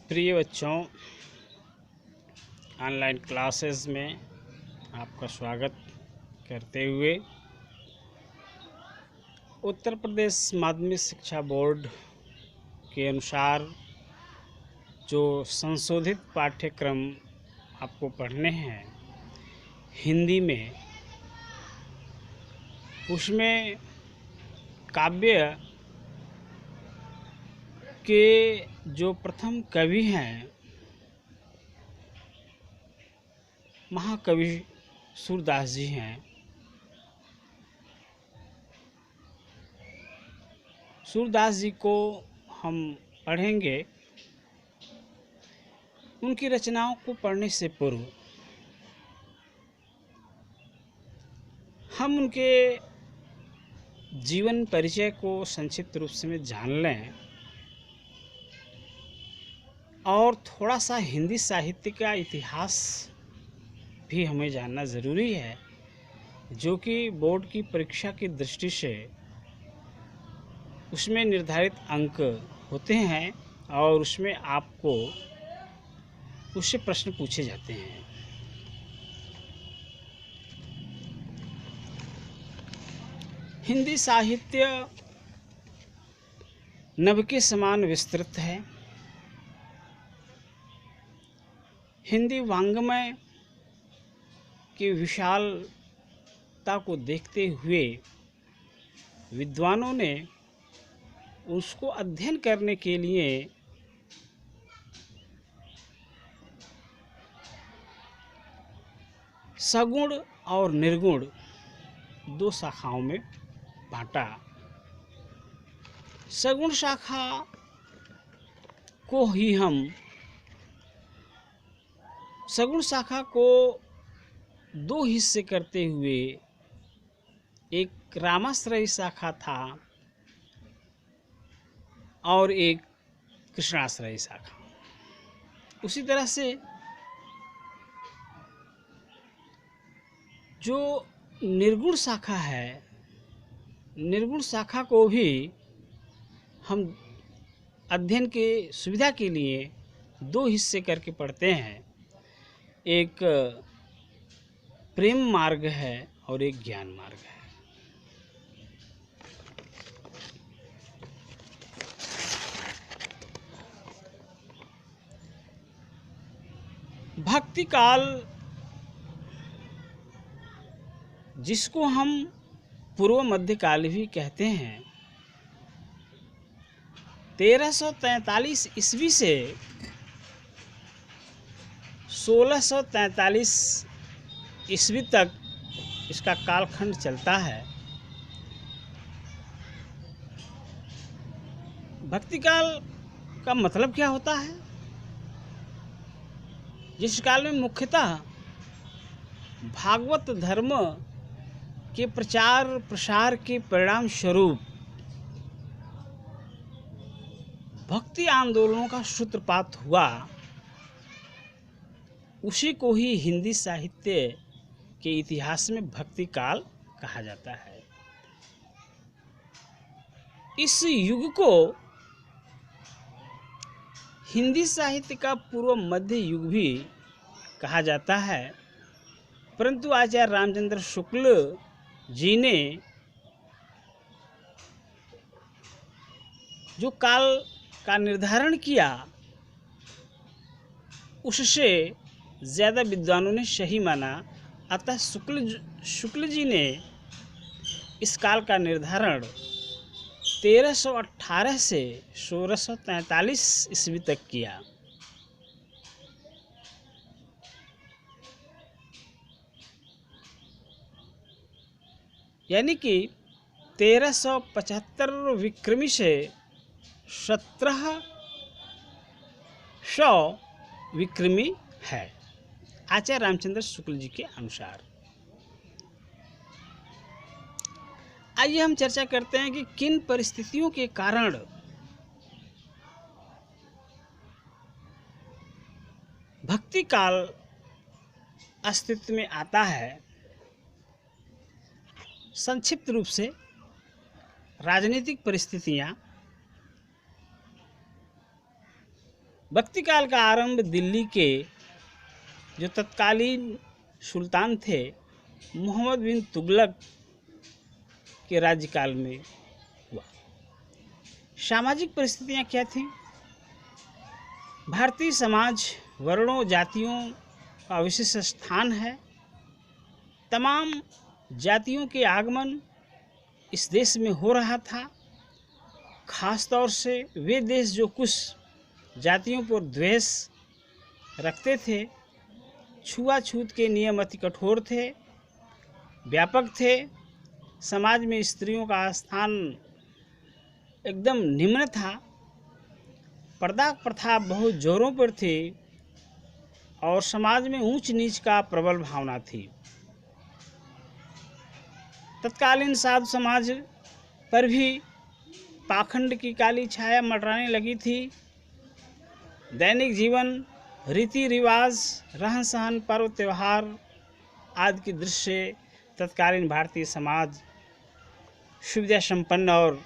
प्रिय बच्चों, online classes में आपका स्वागत करते हुए उत्तर प्रदेश माध्यमिक शिक्षा बोर्ड के अनुसार जो संशोधित पाठ्यक्रम आपको पढ़ने हैं हिंदी में, उसमें काव्य के जो प्रथम कवि हैं महाकवि सूरदास जी हैं। सूरदास जी को हम पढ़ेंगे। उनकी रचनाओं को पढ़ने से पूर्व हम उनके जीवन परिचय को संक्षिप्त रूप से जान लें और थोड़ा सा हिंदी साहित्य का इतिहास भी हमें जानना ज़रूरी है, जो कि बोर्ड की परीक्षा की दृष्टि से उसमें निर्धारित अंक होते हैं और उसमें आपको उससे प्रश्न पूछे जाते हैं। हिंदी साहित्य नभ के समान विस्तृत है। हिंदी वाङ्मय की विशालता को देखते हुए विद्वानों ने उसको अध्ययन करने के लिए सगुण और निर्गुण दो शाखाओं में बांटा। सगुण शाखा को ही हम सगुण शाखा को दो हिस्से करते हुए एक रामाश्रयी शाखा था और एक कृष्णाश्रयी शाखा। उसी तरह से जो निर्गुण शाखा है, निर्गुण शाखा को भी हम अध्ययन के सुविधा के लिए दो हिस्से करके पढ़ते हैं। एक प्रेम मार्ग है और एक ज्ञान मार्ग है। भक्ति काल, जिसको हम पूर्व मध्यकाल भी कहते हैं, 1343 ईस्वी से 1643 ईस्वी तक इसका कालखंड चलता है। भक्ति काल का मतलब क्या होता है? जिस काल में मुख्यतः भागवत धर्म के प्रचार प्रसार के परिणाम स्वरूप भक्ति आंदोलनों का सूत्रपात हुआ, उसी को ही हिंदी साहित्य के इतिहास में भक्ति काल कहा जाता है। इस युग को हिंदी साहित्य का पूर्व मध्य युग भी कहा जाता है, परंतु आचार्य रामचंद्र शुक्ल जी ने जो काल का निर्धारण किया, उससे ज़्यादा विद्वानों ने सही माना। अतः शुक्ल जी ने इस काल का निर्धारण 1318 से 1643 ईस्वी तक किया। यानी कि 1375 विक्रमी से 1700 विक्रमी है, आचार्य रामचंद्र शुक्ल जी के अनुसार। आइए हम चर्चा करते हैं कि किन परिस्थितियों के कारण भक्ति काल अस्तित्व में आता है। संक्षिप्त रूप से राजनीतिक परिस्थितियां, भक्ति काल का आरंभ दिल्ली के जो तत्कालीन सुल्तान थे मोहम्मद बिन तुगलक के राज्यकाल में हुआ। सामाजिक परिस्थितियां क्या थीं? भारतीय समाज वर्णों जातियों का विशिष्ट स्थान है। तमाम जातियों के आगमन इस देश में हो रहा था। खास तौर से वे देश जो कुछ जातियों पर द्वेष रखते थे, छुआछूत के नियम अति कठोर थे, व्यापक थे। समाज में स्त्रियों का स्थान एकदम निम्न था। पर्दा प्रथा बहुत जोरों पर थी और समाज में ऊंच नीच का प्रबल भावना थी। तत्कालीन साधु समाज पर भी पाखंड की काली छाया मंडराने लगी थी। दैनिक जीवन, रीति रिवाज, रहन सहन, पर्व त्यौहार आदि की दृश्य तत्कालीन भारतीय समाज सुविधा संपन्न और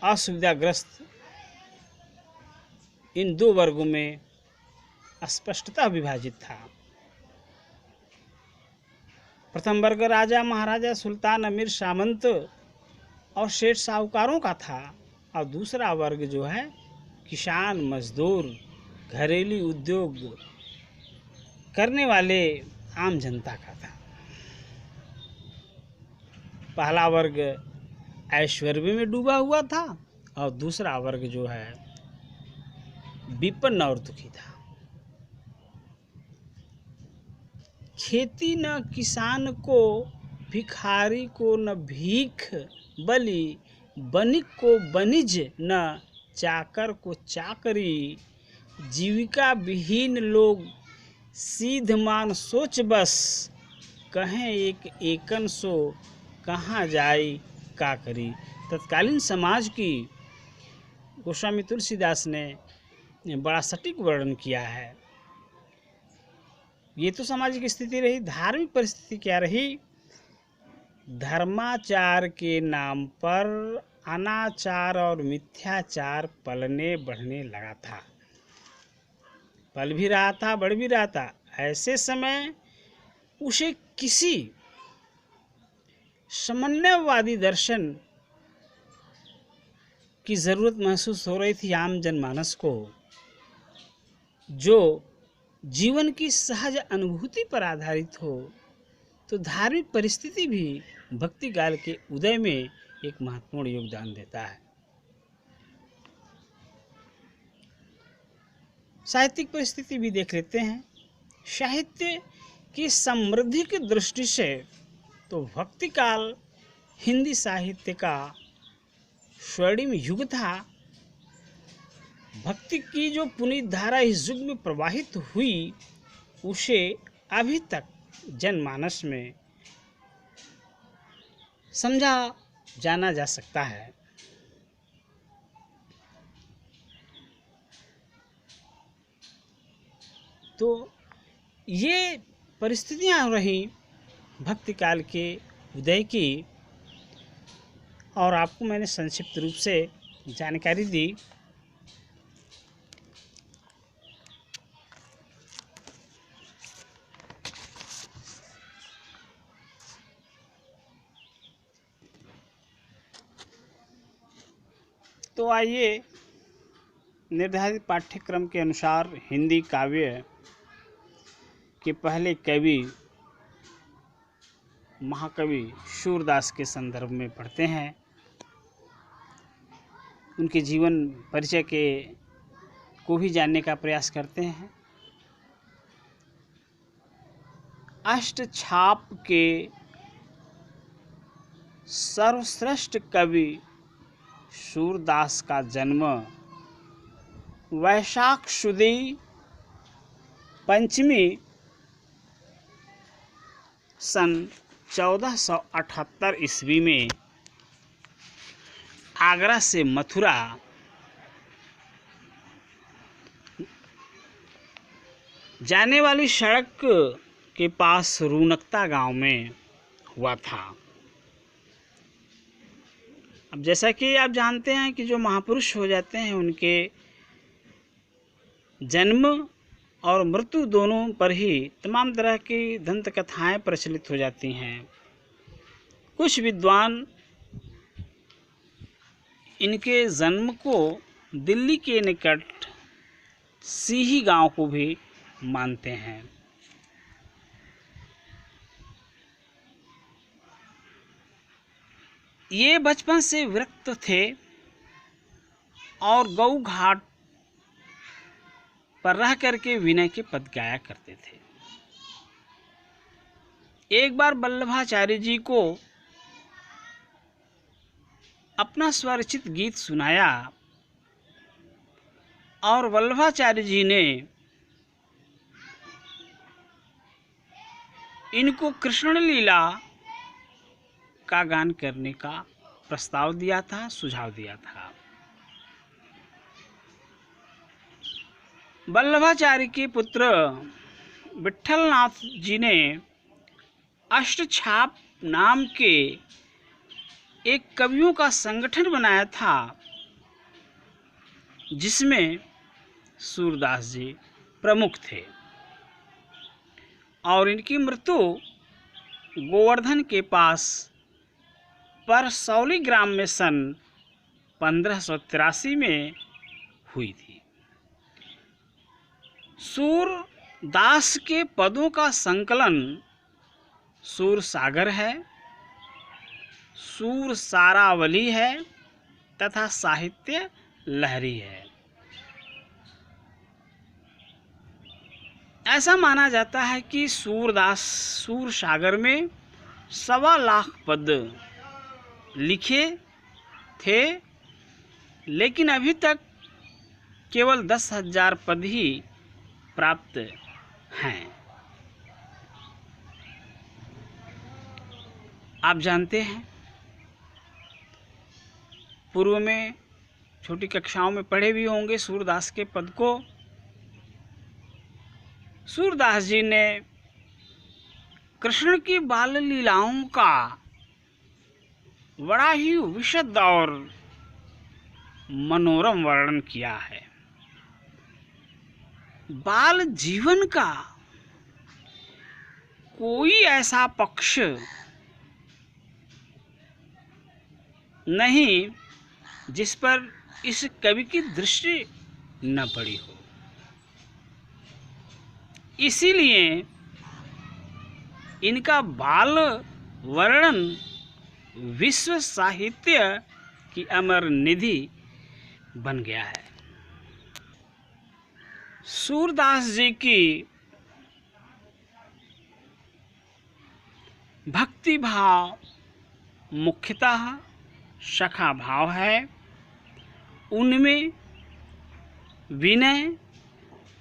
असुविधाग्रस्त इन दो वर्गों में स्पष्टतः विभाजित था। प्रथम वर्ग राजा महाराजा, सुल्तान, अमीर, सामंत और सेठ साहूकारों का था और दूसरा वर्ग जो है किसान, मजदूर, घरेलू उद्योग करने वाले आम जनता का था। पहला वर्ग ऐश्वर्य में डूबा हुआ था और दूसरा वर्ग जो है विपन्न और दुखी था। खेती न किसान को, भिखारी को न भीख बलि, बनिक को बनिज न चाकर को चाकरी, जीविका विहीन लोग सीध मान सोच बस, कहें एक एकन सो कहाँ जाए का करी। तत्कालीन समाज की गोस्वामी तुलसीदास ने बड़ा सटीक वर्णन किया है। ये तो सामाजिक स्थिति रही। धार्मिक परिस्थिति क्या रही? धर्माचार के नाम पर अनाचार और मिथ्याचार पलने बढ़ने लगा था। पल भी रहा था, बढ़ भी रहा था। ऐसे समय उसे किसी समन्वयवादी दर्शन की जरूरत महसूस हो रही थी आम जनमानस को, जो जीवन की सहज अनुभूति पर आधारित हो। तो धार्मिक परिस्थिति भी भक्ति काल के उदय में एक महत्वपूर्ण योगदान देता है। साहित्यिक परिस्थिति भी देख लेते हैं। साहित्य की समृद्धि की दृष्टि से तो भक्ति काल हिंदी साहित्य का स्वर्णिम युग था। भक्ति की जो पुनीत धारा इस युग में प्रवाहित हुई, उसे अभी तक जनमानस में समझा जाना जा सकता है। तो ये परिस्थितियां रही भक्ति काल के उदय की, और आपको मैंने संक्षिप्त रूप से जानकारी दी। तो आइए निर्धारित पाठ्यक्रम के अनुसार हिंदी काव्य के पहले कवि महाकवि सूरदास के संदर्भ में पढ़ते हैं। उनके जीवन परिचय को भी जानने का प्रयास करते हैं। अष्टछाप के सर्वश्रेष्ठ कवि सूरदास का जन्म वैशाख सुदी पंचमी सन 1478 ईस्वी में आगरा से मथुरा जाने वाली सड़क के पास रूनकता गांव में हुआ था। अब जैसा कि आप जानते हैं कि जो महापुरुष हो जाते हैं उनके जन्म और मृत्यु दोनों पर ही तमाम तरह की दंत कथाएँ प्रचलित हो जाती हैं। कुछ विद्वान इनके जन्म को दिल्ली के निकट सीही गांव को भी मानते हैं। ये बचपन से विरक्त थे और गऊ घाट पर रह करके विनय के पद गाया करते थे। एक बार वल्लभाचार्य जी को अपना स्वरचित गीत सुनाया और वल्लभाचार्य जी ने इनको कृष्ण लीला का गान करने का प्रस्ताव दिया था, सुझाव दिया था। वल्लभाचार्य के पुत्र विठलनाथ जी ने अष्टछाप नाम के एक कवियों का संगठन बनाया था, जिसमें सूरदास जी प्रमुख थे और इनकी मृत्यु गोवर्धन के पास परसौली ग्राम में सन 1583 में हुई थी। सूरदास के पदों का संकलन सूरसागर है, सूरसारावली है तथा साहित्य लहरी है। ऐसा माना जाता है कि सूरदास सूरसागर में 1.25 लाख पद लिखे थे, लेकिन अभी तक केवल 10,000 पद ही प्राप्त हैं। आप जानते हैं, पूर्व में छोटी कक्षाओं में पढ़े भी होंगे सूरदास के पद को। सूरदास जी ने कृष्ण की बाल लीलाओं का बड़ा ही विशद और मनोरम वर्णन किया है। बाल जीवन का कोई ऐसा पक्ष नहीं जिस पर इस कवि की दृष्टि न पड़ी हो। इसीलिए इनका बाल वर्णन विश्व साहित्य की अमर निधि बन गया है। सूरदास जी की भक्ति भाव मुख्यतः सखा भाव है। उनमें विनय,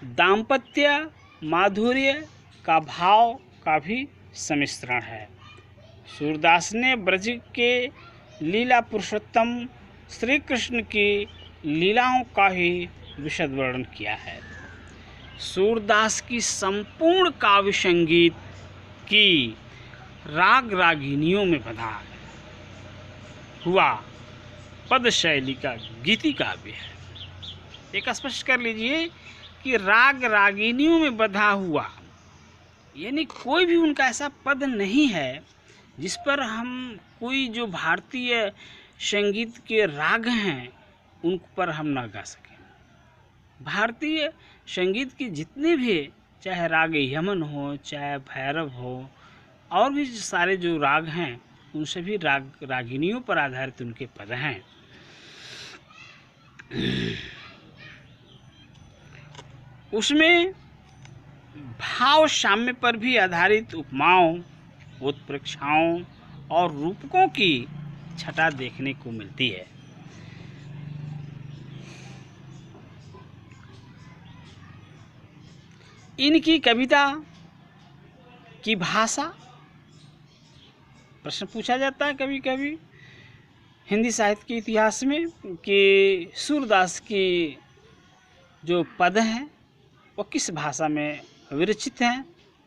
दाम्पत्य, माधुर्य का भाव का भी सम्मिश्रण है। सूरदास ने ब्रज के लीला पुरुषोत्तम श्री कृष्ण की लीलाओं का ही विशद वर्णन किया है। सूरदास की संपूर्ण काव्य संगीत की राग रागिनियों में बंधा हुआ पद शैली का गीति काव्य है। एक स्पष्ट कर लीजिए कि राग रागिनियों में बंधा हुआ, यानी कोई भी उनका ऐसा पद नहीं है जिस पर हम कोई जो भारतीय संगीत के राग हैं उन पर हम ना गा सकें। भारतीय संगीत के जितने भी, चाहे राग यमन हो, चाहे भैरव हो, और भी सारे जो राग हैं उन सभी राग रागिनियों पर आधारित उनके पद हैं। उसमें भाव साम्य पर भी आधारित उपमाओं, उत्प्रेक्षाओं और रूपकों की छटा देखने को मिलती है। इनकी कविता की भाषा, प्रश्न पूछा जाता है कभी कभी हिंदी साहित्य के इतिहास में कि सूरदास की जो पद हैं वो किस भाषा में विरचित हैं,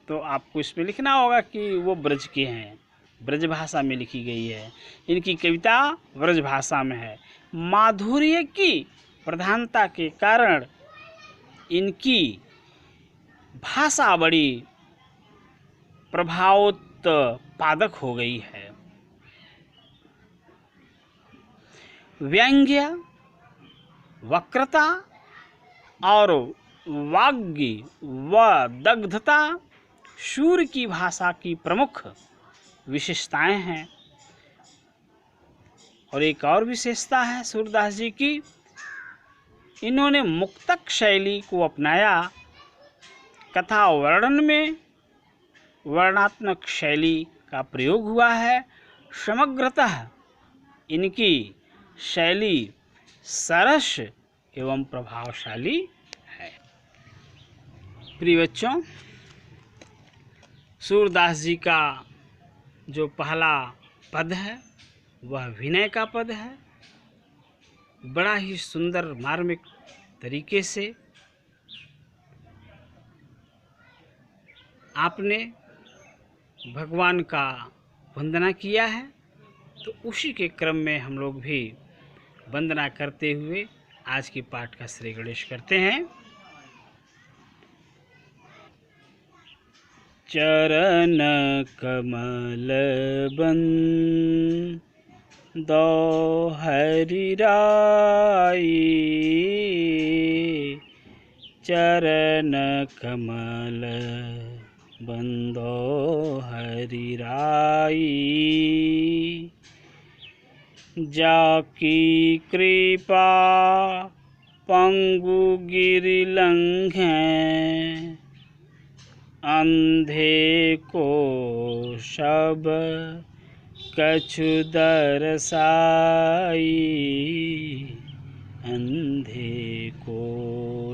तो आपको इसमें लिखना होगा कि वो ब्रज के हैं, ब्रज भाषा में लिखी गई है। इनकी कविता ब्रज भाषा में है। माधुर्य की प्रधानता के कारण इनकी भाषा बड़ी प्रभावोत्पादक हो गई है। व्यंग्य, वक्रता और वाग्गी व दग्धता सूर्य की भाषा की प्रमुख विशेषताएं हैं। और एक और विशेषता है सूरदास जी की, इन्होंने मुक्तक शैली को अपनाया। कथा वर्णन में वर्णात्मक शैली का प्रयोग हुआ है। समग्रतः इनकी शैली सरस एवं प्रभावशाली है। प्रिय बच्चों, सूरदास जी का जो पहला पद है वह विनय का पद है। बड़ा ही सुंदर मार्मिक तरीके से आपने भगवान का वंदना किया है, तो उसी के क्रम में हम लोग भी वंदना करते हुए आज की पाठ का श्री गणेश करते हैं। चरण कमल बंदो हरि राई, चरण कमल बंदो हरि राई, जाकी कृपा पंगु गिरि लंघें, अंधे को सब कछु दरसाई, अंधे को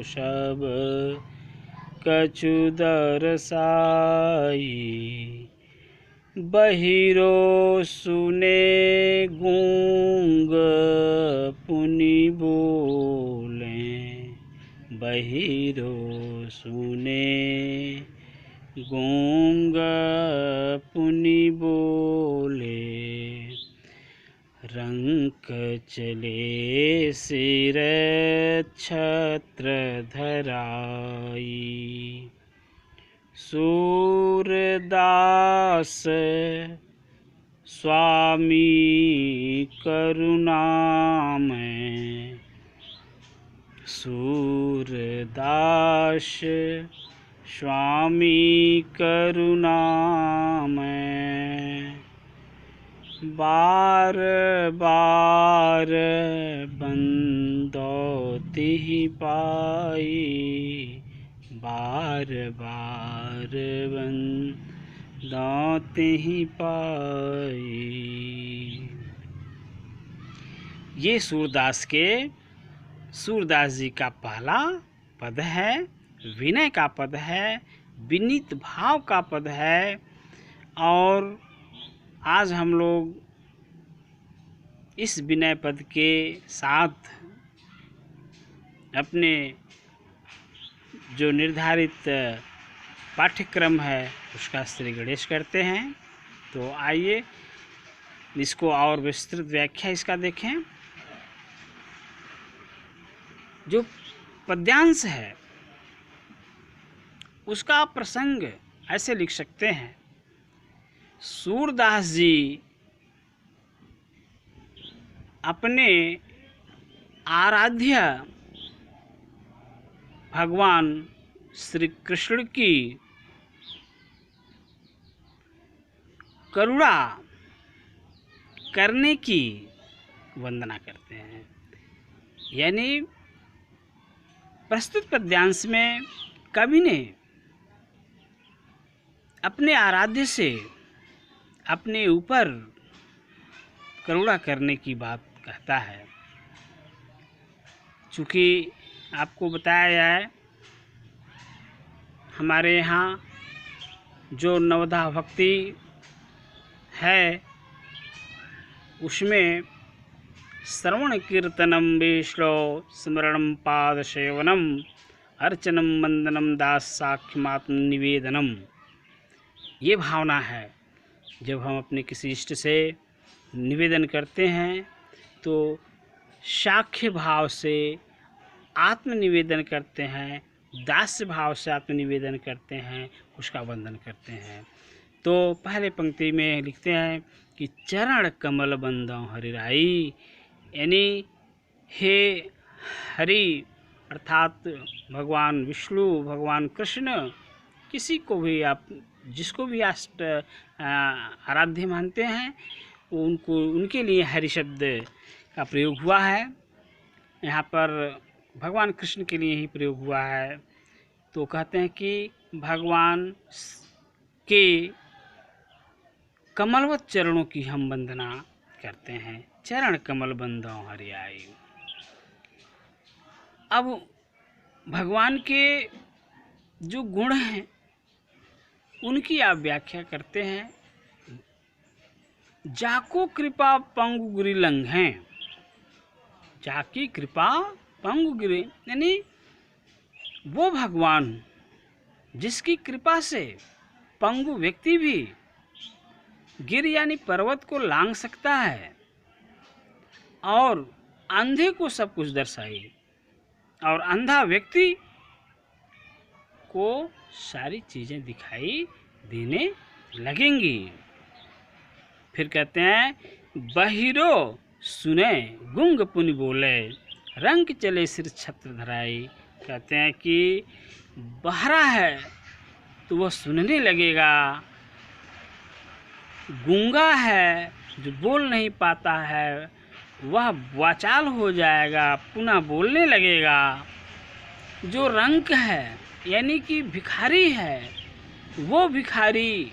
सब कछु दरसाई, बहिरो सुने गूंग पुनि बोले, बहिरो सुने गूंग पुनि बोले, रंक चले सिर छत्र धराई, सूरदास स्वामी करुणामय, सूरदास स्वामी करुणामय, बार बार बंदो तिहि पाई, बार बार बंदो तिहि पाई। ये सूरदास जी का पहला पद है, विनय का पद है, विनीत भाव का पद है। और आज हम लोग इस विनय पद के साथ अपने जो निर्धारित पाठ्यक्रम है उसका श्री गणेश करते हैं। तो आइए इसको और विस्तृत व्याख्या इसका देखें। जो पद्यांश है उसका प्रसंग ऐसे लिख सकते हैं, सूरदास जी अपने आराध्य भगवान श्री कृष्ण की करुणा करने की वंदना करते हैं। यानी प्रस्तुत पद्यांश में कवि ने अपने आराध्य से अपने ऊपर करुणा करने की बात कहता है। चूँकि आपको बताया जाए, हमारे यहाँ जो नवधा भक्ति है उसमें श्रवण कीर्तनम विष्णु स्मरणम पाद सेवनम अर्चनम वंदनम दास साख्यमात्म निवेदनम, ये भावना है। जब हम अपने किसी इष्ट से निवेदन करते हैं तो साख्य भाव से आत्म निवेदन करते हैं, दास्य भाव से आत्मनिवेदन करते हैं, उसका वंदन करते हैं। तो पहले पंक्ति में लिखते हैं कि चरण कमल बंदों हरिराई, यानी हे हरि अर्थात भगवान विष्णु, भगवान कृष्ण, किसी को भी आप जिसको भी आराध्य मानते हैं उनको, उनके लिए हरि शब्द का प्रयोग हुआ है। यहाँ पर भगवान कृष्ण के लिए ही प्रयोग हुआ है। तो कहते हैं कि भगवान के कमलवत चरणों की हम वंदना करते हैं। चरण कमल बंदों हरियाई। अब भगवान के जो गुण हैं उनकी आप व्याख्या करते हैं। जाको कृपा पंगु गिरि लंघे, जाकी कृपा पंगु गिरि, यानी वो भगवान जिसकी कृपा से पंगु व्यक्ति भी गिर यानी पर्वत को लांघ सकता है और अंधे को सब कुछ दर्शाई, और अंधा व्यक्ति को सारी चीज़ें दिखाई देने लगेंगी। फिर कहते हैं बहिरो सुने गुंग पुनि बोले, रंग चले सिर छत्र धराई। कहते हैं कि बहरा है तो वह सुनने लगेगा, गूंगा है जो बोल नहीं पाता है वह वाचाल हो जाएगा, पुनः बोलने लगेगा। जो रंक है यानी कि भिखारी है, वो भिखारी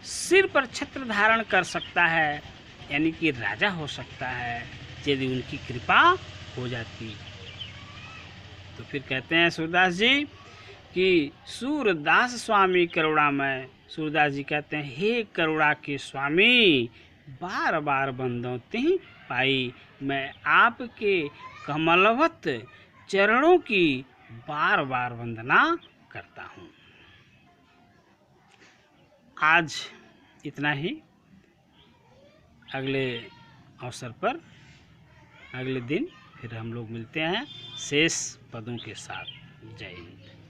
सिर पर छत्र धारण कर सकता है, यानी कि राजा हो सकता है यदि उनकी कृपा हो जाती। तो फिर कहते हैं सूरदास जी कि सूरदास स्वामी करुणामय। सूरदास जी कहते हैं हे करुणा के स्वामी, बार बार बंदों तिहि पाई, मैं आपके कमलवत चरणों की बार बार वंदना करता हूँ। आज इतना ही। अगले अवसर पर अगले दिन फिर हम लोग मिलते हैं शेष पदों के साथ। जय हिंद।